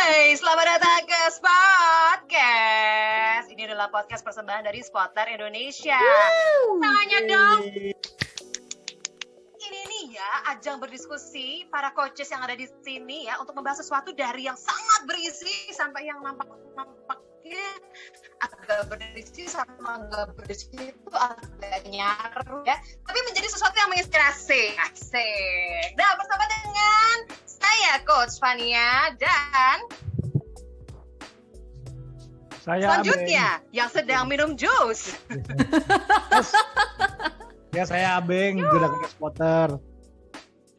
Hai, selamat datang ke Spotcast. Ini adalah podcast persembahan dari Spotter Indonesia. Tanya dong. Ini nih ya, ajang berdiskusi para coaches yang ada di sini ya untuk membahas sesuatu dari yang sangat berisi sampai yang nampaknya agak berisi sama agak berisi itu agak nyaru ya. Tapi menjadi sesuatu yang menginspirasi. Asik. Nah, bersama dengan saya Coach Fania dan saya selanjutnya Abeng. yang sedang minum jus. Ya saya Abeng, juragan spotter.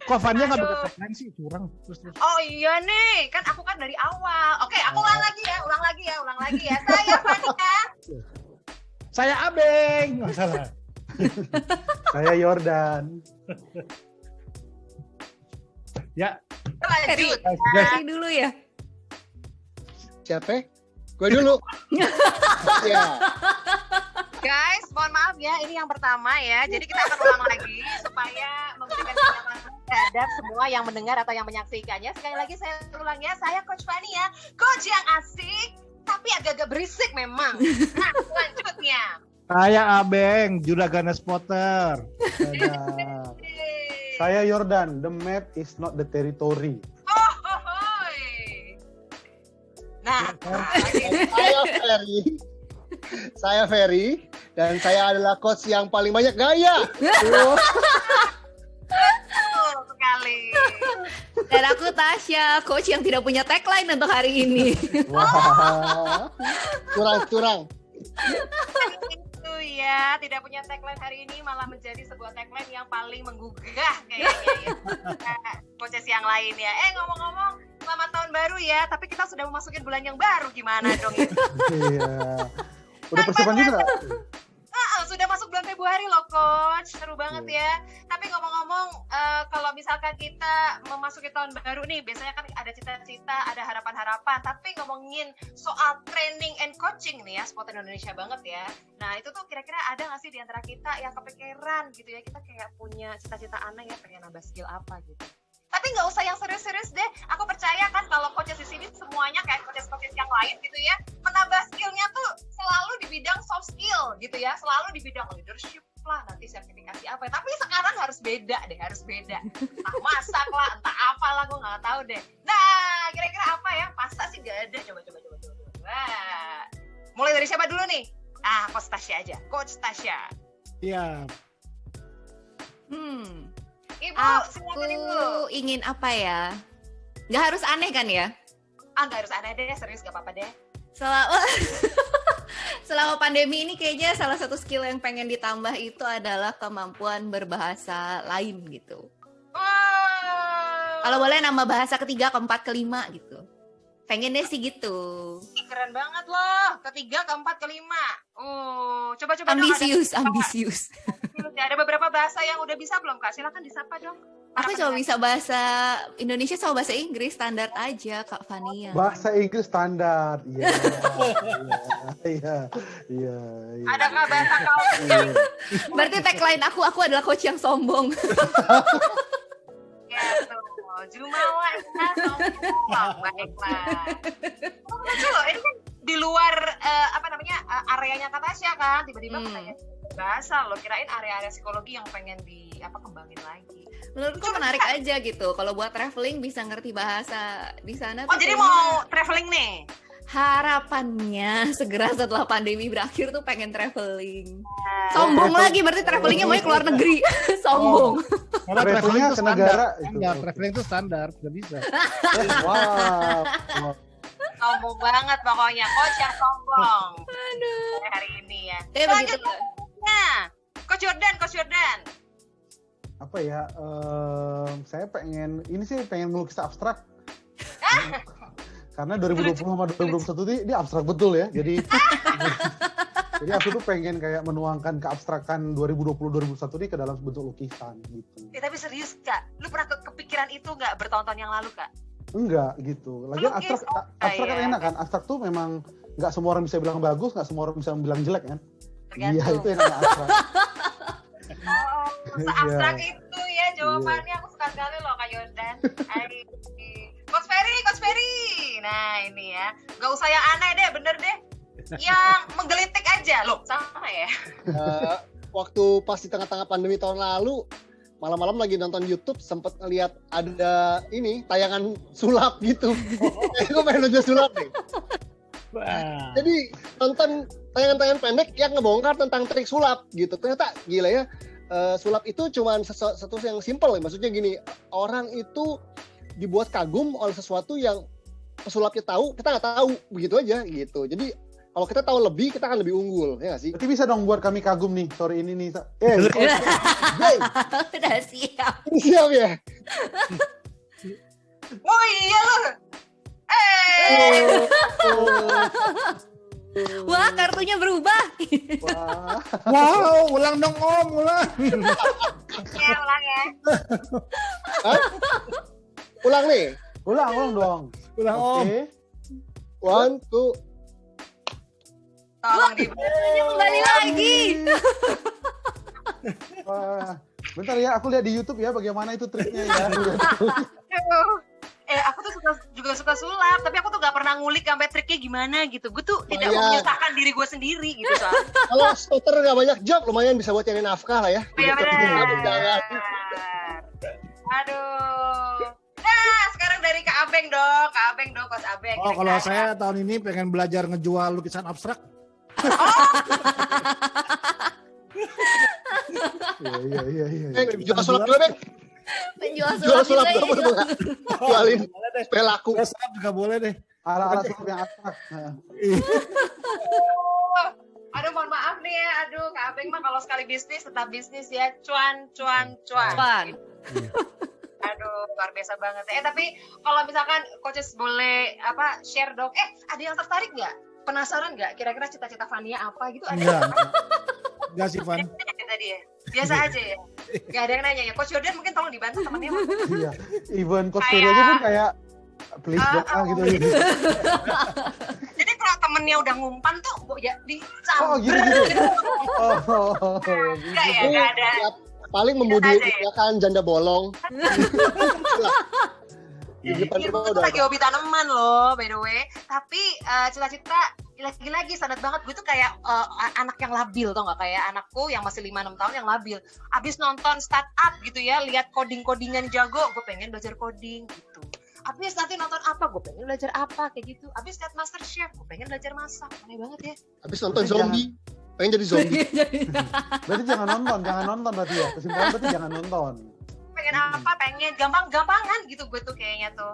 Kok Fania nggak Aduh. pakai tagline sih, curang. Terus. Oh iya nih, kan aku kan dari awal. Oke, aku ulang lagi ya. Saya Fania. Saya Abeng, nggak salah. Saya Yordan. Ya, Lanjut. Kasih dulu ya. Siapa? Gue dulu. Ya. Guys, mohon maaf ya, ini yang pertama ya. Jadi kita akan ulang lagi supaya memberikan kenyaman terhadap semua yang mendengar atau yang menyaksikannya. Sekali lagi saya ulang ya, saya Coach Fania, coach yang asik tapi agak-agak berisik memang. Nah, selanjutnya. saya Abeng, juragan spotter. Dadah. Saya Yordan. The map is not the territory. Oh, hohoi. Nah, Saya Ferry dan saya adalah coach yang paling banyak gaya. betul sekali. Dan aku Tasya, coach yang tidak punya tagline untuk hari ini. Wah. Curang. Itu ya, tidak punya tagline hari ini malah menjadi sebuah tagline yang paling menggugah kayaknya ya. Coaches yang lain ya. Ngomong-ngomong, selamat tahun baru ya, tapi kita sudah memasuki bulan yang baru, gimana dong ini? Iya. Udah persiapan juga nggak? Sudah masuk bulan Februari loh coach, seru banget ya. Tapi ngomong-ngomong, kalau misalkan kita memasuki tahun baru nih, biasanya kan ada cita-cita, ada harapan-harapan. Tapi ngomongin soal training and coaching nih ya, Sport Indonesia banget ya. Nah itu tuh kira-kira ada nggak sih di antara kita yang kepikiran gitu ya, kita kayak punya cita-cita aneh ya, pengen nambah skill apa gitu. Tapi nggak usah yang serius-serius deh. Aku percaya kan kalau coaches di sini semuanya kayak coaches-coaches yang lain gitu ya, menambah skillnya tuh selalu di bidang soft skill gitu ya, selalu di bidang leadership lah, nanti sertifikasi apa. Tapi sekarang harus beda deh, Entah masak lah, entah apalah, gue nggak tahu deh. Nah, kira-kira apa ya? Masa sih nggak ada? Coba. Wah. Mulai dari siapa dulu nih? Coach Tasya aja. Coach Tasya. iya. Ibu, Aku silakan Ibu. ingin apa ya? Nggak harus aneh kan ya? Nggak harus aneh deh, serius gak apa-apa deh. Selama pandemi ini kayaknya salah satu skill yang pengen ditambah itu adalah kemampuan berbahasa lain gitu. Wow. Kalau boleh nambah bahasa ketiga, keempat, kelima gitu. Pengennya sih gitu. Keren banget loh, ketiga, keempat, kelima. Coba dong. Ambisius. Ada beberapa bahasa yang udah bisa belum Kak? Silakan disapa dong. Aku cuma bisa bahasa Indonesia sama bahasa Inggris standar aja Kak Fania. Bahasa Inggris standar. Iya. Adakah bahasa kau? Berarti tagline aku adalah coach yang sombong. Ya tuh, Jumawa baiklah. Lucu loh, ini kan di luar areanya Kak Tasya kan, tiba-tiba katanya bahasa lo, kirain area-area psikologi yang pengen kembangin lagi. Menurutku menarik aja gitu. Kalau buat traveling bisa ngerti bahasa di sana. Jadi mau traveling nih? Harapannya segera setelah pandemi berakhir tuh pengen traveling. Sombong lagi, berarti travelingnya mau keluar negeri. Sombong. Karena Travelingnya itu ke negara standar. itu. Traveling itu standar, nggak bisa. Wow. Sombong banget pokoknya, coach yang sombong. Aduh. Hari ini ya. Begitu. Coach Jordan. Apa ya? Saya pengen melukis abstrak. Karena 2020 sama 2021 ini abstrak betul ya. Jadi aku tuh pengen kayak menuangkan keabstrakan 2020-2021 ini ke dalam bentuk lukisan gitu. Tapi serius Kak, lu pernah kepikiran itu nggak bertahun-tahun yang lalu Kak? Enggak gitu. Lagian abstrak kan enak kan. Abstrak tuh memang nggak semua orang bisa bilang bagus, nggak semua orang bisa bilang jelek kan. Iya, itu yang namanya abstrak. Seabstrak itu ya jawabannya. Aku suka sekali loh Kak Yordan. Coach Ferry. Nah ini ya, nggak usah yang aneh deh, bener deh. Yang menggelitik aja loh, sama ya. Waktu pas di tengah-tengah pandemi tahun lalu, malam-malam lagi nonton YouTube sempet ngeliat ada ini tayangan sulap gitu. Gue pengen nonton sulap deh. Wah. Jadi nonton tayangan-tayangan pendek yang ngebongkar tentang trik sulap gitu. Ternyata gila ya, sulap itu cuma sesuatu yang simple. Maksudnya gini, orang itu dibuat kagum oleh sesuatu yang pesulapnya tahu, kita nggak tahu, begitu aja gitu. Jadi kalau kita tahu lebih, kita akan lebih unggul, ya nggak sih? Berarti bisa dong buat kami kagum nih sore ini nih. Udah siap. Siap ya? Oh iya loh. Wah, kartunya berubah. Wah. Wow, ulang dong Om, ulang. Ya, ulang ya. Hah? Ulang nih. Ulang dong. Ulang Om. Oke. 1, 2. Tolong di. Kartunya kembali lagi. Wah. Bentar ya, aku lihat di YouTube ya bagaimana itu triknya ya. Aduh. Aku tuh juga suka sulap, tapi aku tuh gak pernah ngulik sampai triknya gimana gitu. Gue tuh tidak mau menyusahkan diri gue sendiri gitu soalnya. Kalau stoter nggak banyak job, lumayan bisa buat cari nafkah lah ya. Iya Jangan. benar. Aduh. Nah, sekarang dari Kak Abeng dong, Coach Abeng. Oh, kalau Kira-kira. saya tahun ini pengen belajar ngejual lukisan abstrak. Iya. Jual sulap dulu, Bang. Penjual Jual sulap sulap bisa dulu, ya. Bang. Jualin Boleh deh. supaya laku. Jual sulap juga boleh deh. Ala-ala sulap yang abstrak. Nah. Aduh, mohon maaf nih ya. Aduh, Kak Abeng mah kalau sekali bisnis tetap bisnis ya. Cuan. Cuan. Aduh, luar biasa banget. Tapi kalau misalkan coaches boleh share dong. Ada yang tertarik nggak? Penasaran nggak? Kira-kira cita-cita Fania apa gitu? Ada? Enggak sih, Van. Tadi ya. Biasa aja ya. Gak ada yang nanya ya. Coach Jordan mungkin tolong dibantu temannya. Iya. Even Coach Ferry aja pun kayak please dong gitu. Jadi kalau temennya udah ngumpan tuh, ya Oh, disamber. gitu. Oh. Enggak ya, enggak ada. Ya, paling membudi kan janda bolong. Di depan Itu rumah tuh udah lagi hobi tanaman loh, by the way. Tapi cita-cita lagi-lagi sangat banget. Gue tuh kayak anak yang labil, tau gak? Kayak anakku yang masih 5-6 tahun yang labil. Abis nonton startup gitu ya, lihat coding-codingan jago, gue pengen belajar coding gitu. Abis nanti nonton apa, gue pengen belajar apa, kayak gitu. Abis lihat MasterChef, gue pengen belajar masak. Aneh banget ya. habis nonton zombie. Pengen jadi zombie. Berarti jangan nonton berarti ya. Kesimpulan berarti jangan nonton. Pengen apa, pengen gampangan gitu gue tuh kayaknya tuh.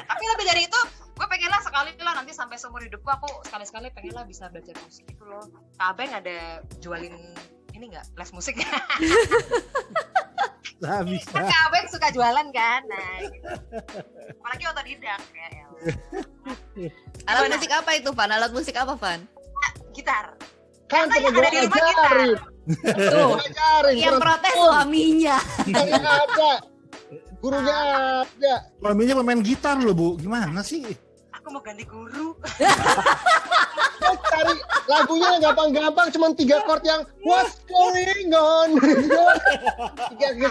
Tapi lebih dari itu, gue pengen lah sekali lah nanti sampai seumur hidupku aku sekali-sekali pengen lah bisa belajar musik gitu loh. Kak Abeng ada jualin ini nggak, les musik? Nah, bisa. Kan Kak Abeng suka jualan kan, nah gitu. Apalagi otodidak ya. Alat musik apa itu, Van? Alat musik apa, Van? Gitar. Kan Katanya pernah ada di rumah kita. ajarin. Tuh, Ajarin. yang protes suaminya. Gurunya ada. Gurunya ada. Suaminya pemain gitar loh, Bu. Gimana sih? Aku mau ganti guru. Cari lagunya yang gampang-gampang, cuma 3 chord yang what's going on. Tiga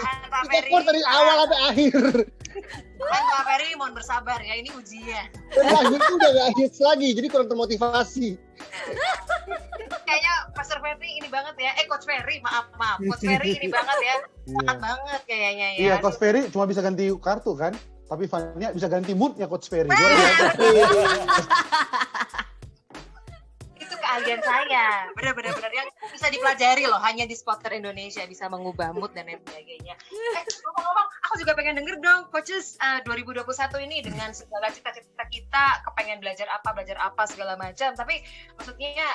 chord dari awal sampai akhir. Kan Kak Ferry mohon bersabar ya, ini ujian. Dan lagu itu udah gak hits lagi, jadi kurang termotivasi. Kayaknya Pastor Ferry ini banget ya. Coach Ferry, maaf. Coach Ferry ini banget ya. Sangat banget kayaknya ya. Iya, Coach Ferry cuma bisa ganti kartu kan, tapi Fania bisa ganti moodnya Coach Ferry. Itu keahlian saya. Benar yang bisa dipelajari loh hanya di Spotter Indonesia, bisa mengubah mood dan lain sebagainya. Ngomong-ngomong, aku juga pengen denger dong coaches 2021 ini dengan segala cita-cita kita, kepengen belajar apa segala macam. Tapi maksudnya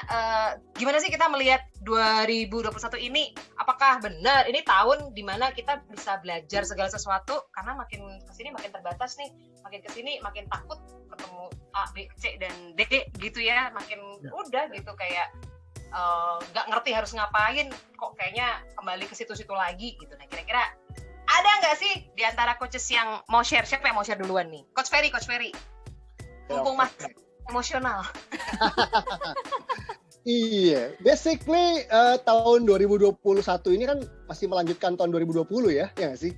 gimana sih kita melihat 2021 ini? Apakah benar ini tahun dimana kita bisa belajar segala sesuatu? Karena makin kesini makin terbatas nih, makin kesini makin takut ketemu A, B, C, dan D gitu ya. Makin udah gitu kayak nggak ngerti harus ngapain, kok kayaknya kembali ke situ-situ lagi gitu. Nah kira-kira ada nggak sih di antara coaches yang mau share? Siapa yang mau share duluan nih? Coach Ferry. Mumpung masih emosional. Iya, basically tahun 2021 ini kan masih melanjutkan tahun 2020 ya nggak sih?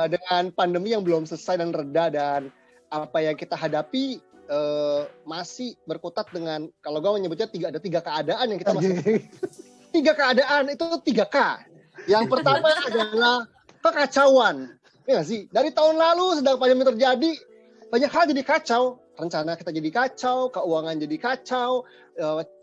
Dengan pandemi yang belum selesai dan reda dan apa yang kita hadapi masih berkutat dengan, kalau gue menyebutnya ada tiga keadaan yang kita masih. Tiga keadaan itu 3K. Yang pertama adalah kekacauan. Ya nggak sih? Dari tahun lalu sedang pandemi terjadi, banyak hal jadi kacau. Rencana kita jadi kacau, keuangan jadi kacau,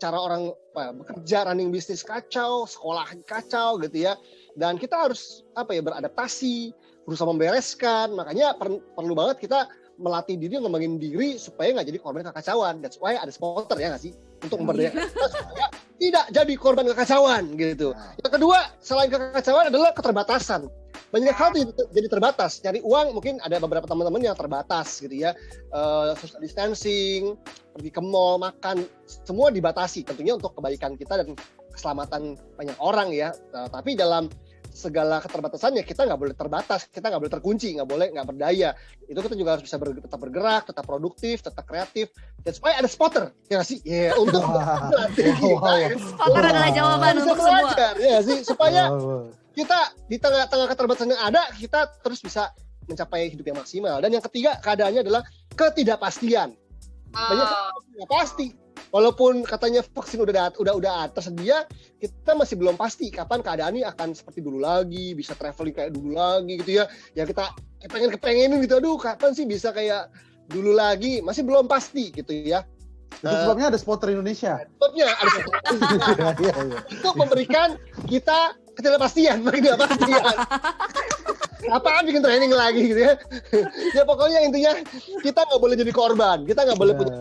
cara orang bekerja, running bisnis kacau, sekolah kacau gitu ya. Dan kita harus beradaptasi, berusaha membereskan. Makanya perlu banget kita melatih diri, ngembangin diri supaya nggak jadi korban kekacauan. That's why ada spotter ya nggak sih? Untuk memberdayakan kita supaya tidak jadi korban kekacauan gitu. Yang kedua, selain kekacauan adalah keterbatasan. Banyak hal jadi terbatas. Cari uang mungkin ada beberapa teman-teman yang terbatas gitu ya. Social distancing, pergi ke mall, makan, semua dibatasi. Tentunya untuk kebaikan kita dan keselamatan banyak orang ya. Tapi dalam segala keterbatasannya kita nggak boleh terbatas, kita nggak boleh terkunci, nggak berdaya. Itu kita juga harus bisa tetap bergerak, tetap produktif, tetap kreatif. That's why ada spotter, ya nggak sih? Ya untuk melatih kita. Spotter adalah jawaban untuk semua. Ya sih, supaya kita di tengah-tengah keterbatasan yang ada, kita terus bisa mencapai hidup yang maksimal. Dan yang ketiga keadaannya adalah ketidakpastian. Banyak nggak pasti. Walaupun katanya vaksin udah tersedia, kita masih belum pasti kapan keadaan ini akan seperti dulu lagi, bisa traveling kayak dulu lagi gitu ya. Ya kita kepengenin gitu, aduh kapan sih bisa kayak dulu lagi, masih belum pasti gitu ya. Itu sebabnya ada spotter Indonesia. Sebabnya ada spotter Indonesia. Untuk memberikan kita ketidakpastian. Apaan bikin training lagi gitu ya. Ya pokoknya intinya kita nggak boleh jadi korban, kita nggak boleh punya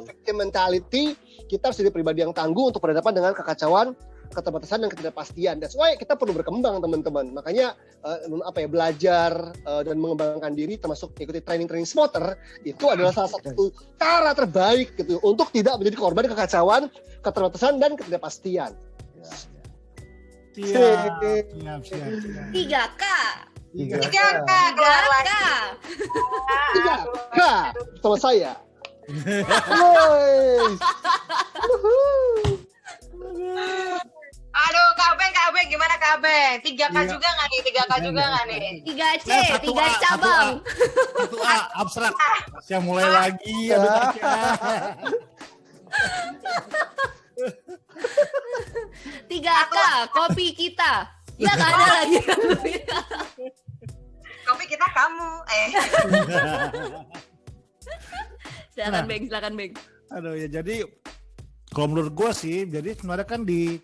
victim mentality. Kita harus jadi pribadi yang tangguh untuk berhadapan dengan kekacauan, keterbatasan dan ketidakpastian. That's why kita perlu berkembang teman-teman. Makanya belajar dan mengembangkan diri, termasuk ikuti training spotter, itu adalah salah satu cara terbaik gitu untuk tidak menjadi korban kekacauan, keterbatasan dan ketidakpastian. Siap. 3K. 3K keluar lagi. 3K sama saya. Aduh, Kak Beng, gimana Kak Beng? 3K juga nggak nih? 3K juga nggak nih? 3C, 3 cabang. 1A abstrak. Saya mulai lagi. Aduh Caca. 3K, kopi kita. Ya nggak ada lagi. Kopi kita kamu. Silakan Beng. Aduh ya, jadi kalau menurut gue sih, jadi sebenarnya kan di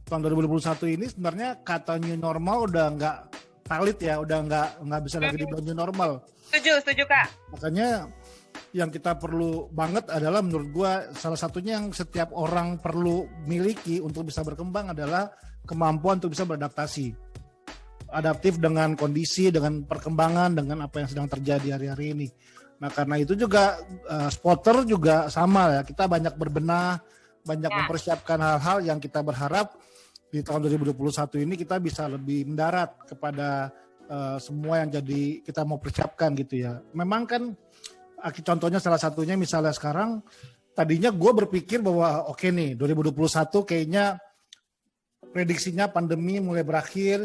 tahun 2021 ini sebenarnya kata new normal udah nggak valid ya, udah nggak bisa lagi dibilang new normal. Setuju Kak. Makanya yang kita perlu banget adalah menurut gue salah satunya yang setiap orang perlu miliki untuk bisa berkembang adalah kemampuan untuk bisa beradaptasi. Adaptif dengan kondisi, dengan perkembangan, dengan apa yang sedang terjadi hari-hari ini. Nah karena itu juga spotter juga sama ya, kita banyak berbenah, banyak mempersiapkan hal-hal yang kita berharap di tahun 2021 ini kita bisa lebih mendarat kepada semua yang jadi kita mau persiapkan gitu ya. Memang kan contohnya salah satunya misalnya sekarang, tadinya gue berpikir bahwa oke nih 2021 kayaknya prediksinya pandemi mulai berakhir,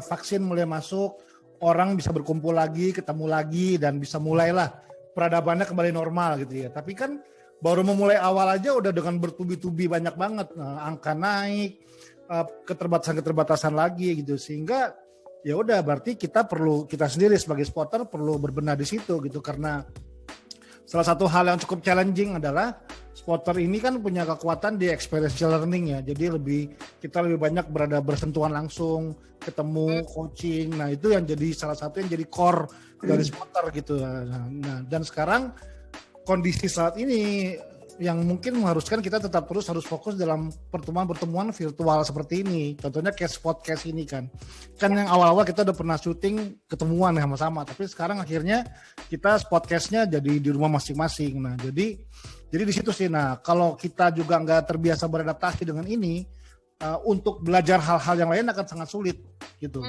vaksin mulai masuk, orang bisa berkumpul lagi, ketemu lagi, dan bisa mulailah peradabannya kembali normal gitu ya. Tapi kan baru memulai awal aja udah dengan bertubi-tubi banyak banget, angka naik, keterbatasan lagi gitu, sehingga ya udah berarti kita sendiri sebagai spotter perlu berbenah di situ gitu, karena salah satu hal yang cukup challenging adalah spotter ini kan punya kekuatan di experiential learning ya. Jadi kita lebih banyak bersentuhan langsung, ketemu, coaching. Nah, itu yang jadi salah satu yang jadi core dari spotter gitu. Nah, dan sekarang kondisi saat ini yang mungkin mengharuskan kita tetap terus harus fokus dalam pertemuan-pertemuan virtual seperti ini. Contohnya kayak podcast ini kan yang awal-awal kita udah pernah syuting ketemuan sama-sama, tapi sekarang akhirnya kita podcastnya jadi di rumah masing-masing. Nah jadi di situ sih. Nah kalau kita juga nggak terbiasa beradaptasi dengan ini, untuk belajar hal-hal yang lain akan sangat sulit gitu.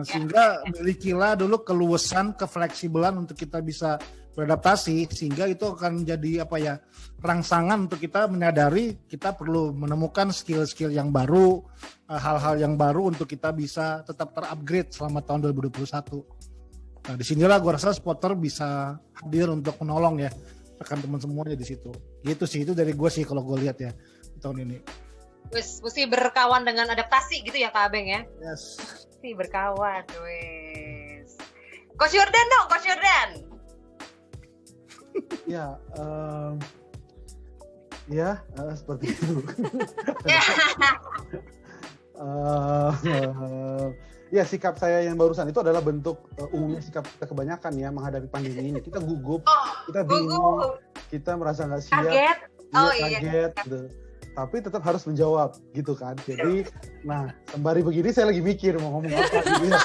Sehingga milikilah dulu keluasan, kefleksibelan untuk kita bisa beradaptasi, sehingga itu akan menjadi rangsangan untuk kita menyadari kita perlu menemukan skill-skill yang baru, hal-hal yang baru untuk kita bisa tetap terupgrade selama tahun 2021. Nah disinilah gue rasa spotter bisa hadir untuk menolong ya, rekan teman semuanya di situ. Gitu sih, itu dari gue sih kalau gue lihat ya tahun ini. Wis, mesti berkawan dengan adaptasi gitu ya Kak Abeng ya. Yes. Mesti berkawan, wis. Coach Jordan dong, Coach Jordan. Ya, seperti itu. Ya, sikap saya yang barusan itu adalah bentuk umumnya sikap kita kebanyakan ya menghadapi pandemi ini. Kita gugup, kita bingung, kita merasa nggak siap, Kaget. Oh kaget, gitu. Tapi tetap harus menjawab gitu kan. Jadi, nah sembari begini saya lagi mikir mau ngomong apa gitu ya.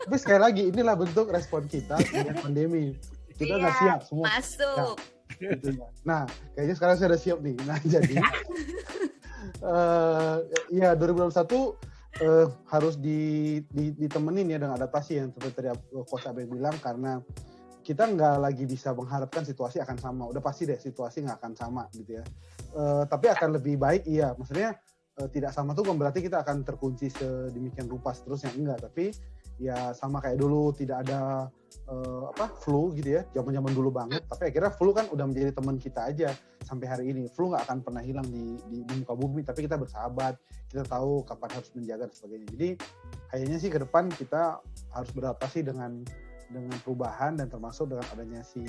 Tapi sekali lagi inilah bentuk respon kita dengan pandemi. Kita nggak siap semua. Masuk. Gitu. Nah, kayaknya sekarang saya udah siap nih. Nah, jadi ya 2021 harus ditemenin ya dengan adaptasi yang seperti tadi Coach Abeng bilang, karena kita nggak lagi bisa mengharapkan situasi akan sama. Udah pasti deh situasi nggak akan sama gitu ya. Tapi akan lebih baik, iya. Maksudnya tidak sama tuh bukan berarti kita akan terkunci sedemikian rupa seterusnya, enggak. Tapi ya sama kayak dulu, tidak ada flu gitu ya, zaman-zaman dulu banget. Tapi akhirnya flu kan udah menjadi teman kita aja sampai hari ini. Flu nggak akan pernah hilang di muka bumi, tapi kita bersahabat, kita tahu kapan harus menjaga dan sebagainya. Jadi kayaknya sih ke depan kita harus beradaptasi dengan perubahan dan termasuk dengan adanya si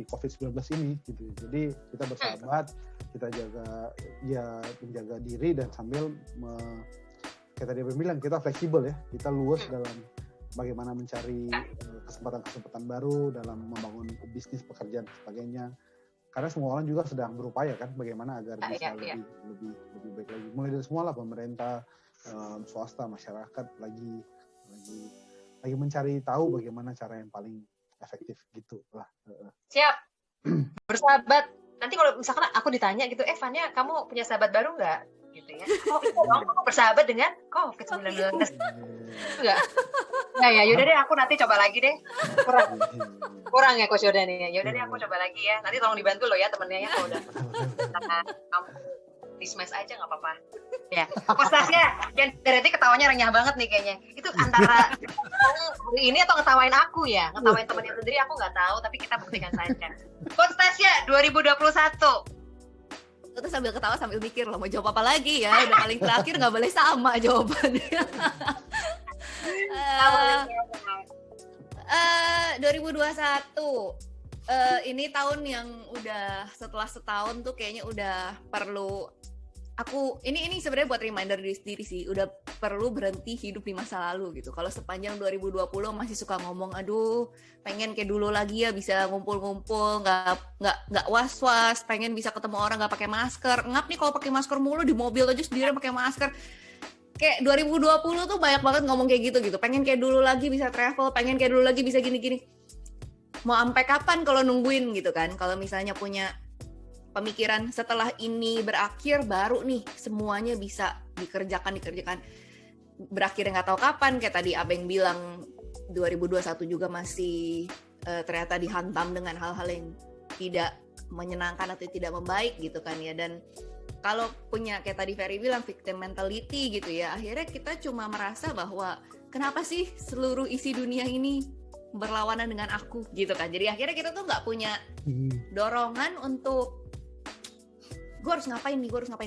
COVID-19 ini gitu. Jadi kita bersahabat, kita menjaga diri dan sambil kayak tadi Abang bilang, kita fleksibel ya, kita luas dalam bagaimana mencari kesempatan-kesempatan baru dalam membangun bisnis, pekerjaan dan sebagainya. Karena semua orang juga sedang berupaya kan bagaimana agar bisa lebih baik lagi. Mulai dari semua lah, pemerintah, swasta, masyarakat lagi mencari tahu bagaimana cara yang paling efektif gitu lah. Siap. Bersahabat. Nanti kalau misalkan aku ditanya gitu, Vanya, kamu punya sahabat baru nggak? Gitu ya. Oh iya dong, kamu bersahabat dengan COVID-19. Enggak. Nah ya, yaudah deh, aku nanti coba lagi deh. Kurang ya Coach Jordan ya. Yaudah deh, aku coba lagi ya. Nanti tolong dibantu loh ya temennya ya kalau udah. Kamu dismiss aja nggak apa-apa. Ya, Kostasnya, dan berarti ketawanya renyah banget nih kayaknya. Itu antara ini atau ngetawain aku ya? Ngetawain temennya sendiri aku nggak tahu, tapi kita buktikan saja. Kostasnya 2021. Terus sambil ketawa sambil mikir loh mau jawab apa lagi ya, udah paling terakhir nggak boleh sama jawabannya. 2021 ini tahun yang udah setelah setahun tuh kayaknya udah perlu aku ini sebenarnya buat reminder diri sendiri sih, udah perlu berhenti hidup di masa lalu gitu. Kalau sepanjang 2020 masih suka ngomong aduh pengen kayak dulu lagi ya, bisa ngumpul-ngumpul, nggak was-was, pengen bisa ketemu orang nggak pakai masker. Ngap nih kalau pakai masker mulu, di mobil aja sendiri pakai masker. Kayak 2020 tuh banyak banget ngomong kayak gitu. Pengen kayak dulu lagi bisa travel, pengen kayak dulu lagi bisa gini-gini. Mau sampai kapan kalau nungguin gitu kan? Kalau misalnya punya pemikiran setelah ini berakhir baru nih semuanya bisa dikerjakan. Berakhir nggak tahu kapan, kayak tadi Abeng bilang 2021 juga masih ternyata dihantam dengan hal-hal yang tidak menyenangkan atau tidak membaik gitu kan ya. Dan kalau punya kayak tadi Ferry bilang victim mentality gitu ya, akhirnya kita cuma merasa bahwa kenapa sih seluruh isi dunia ini berlawanan dengan aku gitu kan. Jadi akhirnya kita tuh nggak punya dorongan untuk gue harus ngapain.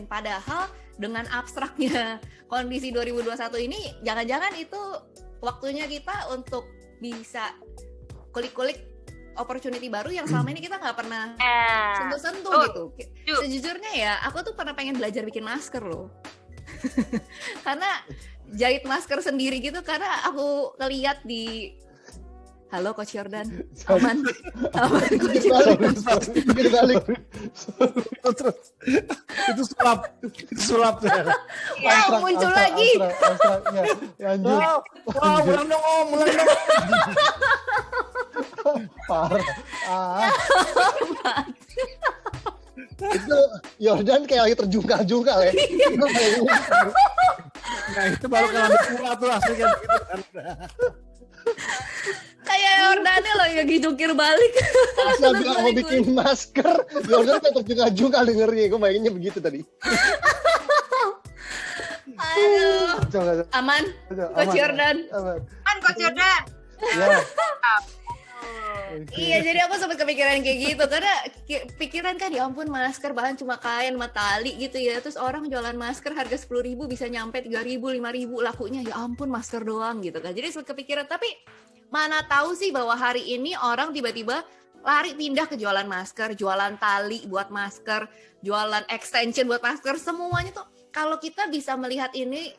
Padahal dengan abstraknya kondisi 2021 ini, jangan-jangan itu waktunya kita untuk bisa kulik-kulik opportunity baru yang selama ini kita nggak pernah sentuh-sentuh gitu. Sejujurnya ya, aku tuh pernah pengen belajar bikin masker loh. Karena jahit masker sendiri gitu, karena aku ngeliat di halo Coach Jordan, aman Coach Jordan. Balik. Itu sulap ya. Ya muncul lagi. Lanjut. Wah, ulang dong. Parah. Itu Jordan kayak lagi terjungkal-jungkal ya. Nah itu baru kalau pula tuh asli kan gitu kan. Kayak Jordannya lagi jungkir balik. Asal bilang mau bikin masker, Jordan kayak terjungkal-jungkal dengernya. Gue bayanginnya begitu tadi. Aduh. Aman Coach Jordan. Aman. Kan Coach Jordan. Ya. Iya, jadi aku sempat kepikiran kayak gitu karena pikiran kan ya ampun masker bahan cuma kain sama tali gitu ya. Terus orang jualan masker harga 10.000 bisa nyampe 3.000, 5.000 lakunya. Ya ampun masker doang gitu kan. Jadi sempat kepikiran, tapi mana tahu sih bahwa hari ini orang tiba-tiba lari pindah ke jualan masker, jualan tali buat masker, jualan extension buat masker, semuanya tuh kalau kita bisa melihat ini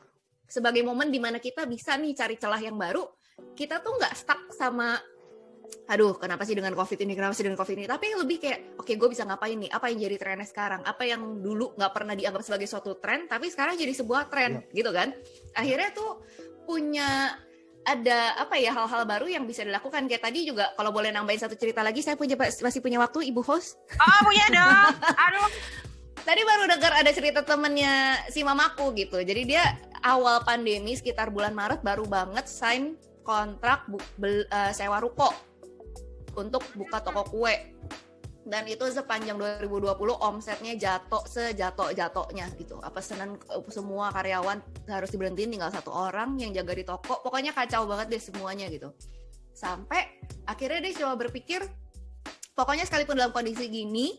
sebagai momen dimana kita bisa nih cari celah yang baru, kita tuh nggak stuck sama aduh kenapa sih dengan covid ini, tapi lebih kayak oke, gue bisa ngapain nih, apa yang jadi trennya sekarang, apa yang dulu nggak pernah dianggap sebagai suatu tren tapi sekarang jadi sebuah tren gitu kan. Akhirnya tuh punya ada apa ya, hal-hal baru yang bisa dilakukan. Kayak tadi juga kalau boleh nambahin satu cerita lagi, saya masih punya waktu Ibu host. Oh punya dong, aduh. Tadi baru dengar ada cerita temennya si mamaku gitu. Jadi dia awal pandemi sekitar bulan Maret baru banget sign kontrak sewa ruko untuk buka toko kue. Dan itu sepanjang 2020 omsetnya jatuh sejatuh-jatuhnya gitu. Pesanan semua karyawan harus diberhentiin, tinggal satu orang yang jaga di toko. Pokoknya kacau banget deh semuanya gitu. Sampai akhirnya dia coba berpikir, pokoknya sekalipun dalam kondisi gini,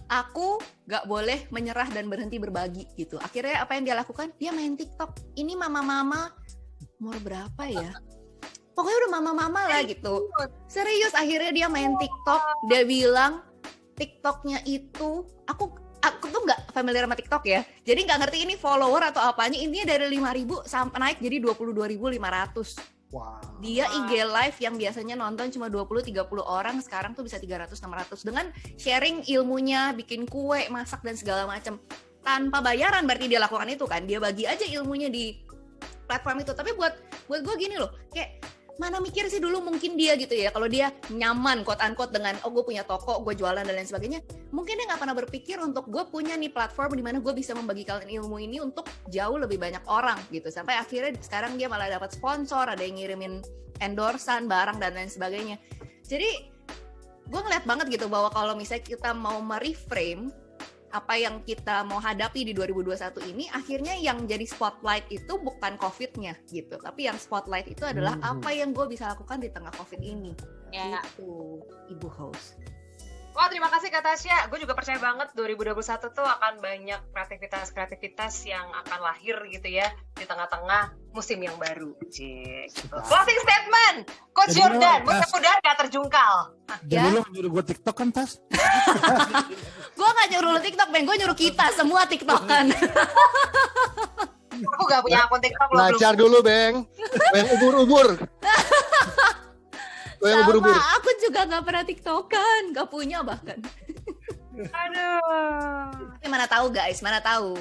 aku gak boleh menyerah dan berhenti berbagi gitu. Akhirnya apa yang dia lakukan? Dia main TikTok. Ini mama-mama umur berapa ya? Pokoknya udah mama-mama lah gitu. Serius, akhirnya dia main TikTok. Dia bilang TikToknya itu, aku tuh nggak familiar sama TikTok ya. Jadi nggak ngerti ini follower atau apanya. Intinya dari 5.000 sampai naik jadi 22.500. Wow. Dia IG live yang biasanya nonton cuma 20-30 orang, sekarang tuh bisa 300-600 dengan sharing ilmunya, bikin kue, masak dan segala macam. Tanpa bayaran berarti dia lakukan itu kan. Dia bagi aja ilmunya di platform itu. Tapi buat gue gini loh, kayak mana mikir sih dulu mungkin dia gitu ya, kalau dia nyaman quote unquote dengan gue punya toko, gue jualan dan lain sebagainya, mungkin dia nggak pernah berpikir untuk gue punya nih platform di mana gue bisa membagikan ilmu ini untuk jauh lebih banyak orang gitu. Sampai akhirnya sekarang dia malah dapat sponsor, ada yang ngirimin endorsan barang dan lain sebagainya. Jadi gue ngeliat banget gitu bahwa kalau misalnya kita mau mereframe apa yang kita mau hadapi di 2021 ini, akhirnya yang jadi spotlight itu bukan COVID-nya gitu, tapi yang spotlight itu adalah apa yang gue bisa lakukan di tengah COVID ini. Ya. Gitu, Ibu host. Wah, terima kasih Kak Tasya. Gue juga percaya banget 2021 tuh akan banyak kreativitas yang akan lahir gitu ya di tengah-tengah musim yang baru. Gitu. Closing statement, Coach Jadi Jordan, lo, Tas. mudah-mudahan gak terjungkal. Jadi Ya. lo nyuruh gue TikTok kan, Tas? Gue gak nyuruh lu TikTok, Ben. Gue nyuruh kita semua TikTokan. Aku gak punya akun TikTok loh. Belajar dulu, Beng. Yang umur-umur. Yang Sama, umur-umur. aku juga gak pernah TikTokan. Gak punya bahkan. Aduh. Tapi mana tahu guys, mana tahu.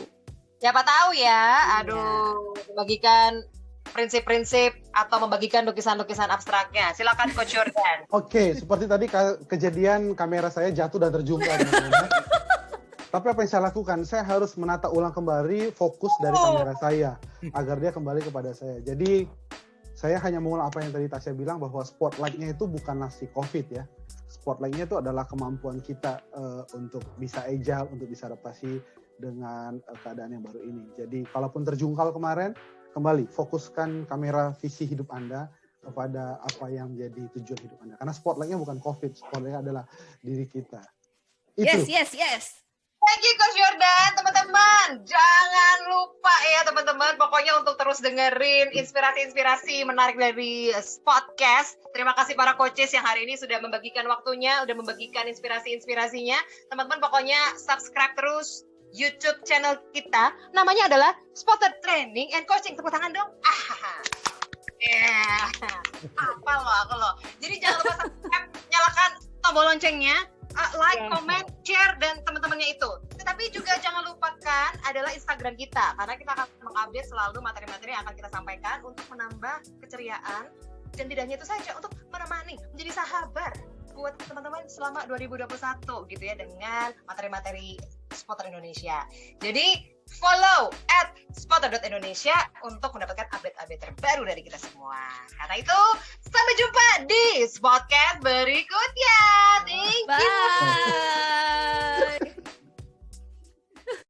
Siapa tahu ya, aduh, membagikan prinsip-prinsip atau membagikan lukisan-lukisan abstraknya. Silakan Coach Jordan. Oke, seperti tadi kejadian kamera saya jatuh dan terjungkal. teman-teman. Tapi apa yang saya lakukan? Saya harus menata ulang kembali fokus dari kamera saya agar dia kembali kepada saya. Jadi saya hanya mengulang apa yang tadi Tasya bilang bahwa spotlight-nya itu bukanlah si COVID ya. Spotlight-nya itu adalah kemampuan kita untuk bisa agile, untuk bisa adaptasi dengan keadaan yang baru ini. Jadi kalaupun terjungkal kemarin, kembali fokuskan kamera visi hidup Anda kepada apa yang menjadi tujuan hidup Anda. Karena spotlight-nya bukan COVID, spotlight-nya adalah diri kita. Itu. Yes. Thank you Coach Jordan, teman-teman. Jangan lupa ya teman-teman, pokoknya untuk terus dengerin inspirasi-inspirasi menarik dari podcast. Terima kasih para coaches yang hari ini sudah membagikan waktunya, sudah membagikan inspirasi-inspirasinya. Teman-teman pokoknya subscribe terus YouTube channel kita. Namanya adalah Spotted Training and Coaching. Tepuk tangan dong. Apa lo? Jadi jangan lupa subscribe, nyalakan tombol loncengnya. Like, comment, share, dan teman-temannya itu. Tetapi juga jangan lupakan adalah Instagram kita, karena kita akan mengupdate selalu materi-materi yang akan kita sampaikan untuk menambah keceriaan, dan tidak hanya itu saja, untuk menemani, menjadi sahabat buat teman-teman selama 2021 gitu ya, dengan materi-materi Spotter Indonesia. Jadi follow @spotter.indonesia untuk mendapatkan update-update terbaru dari kita semua. Karena itu, sampai jumpa di podcast berikutnya. Thank you. Bye.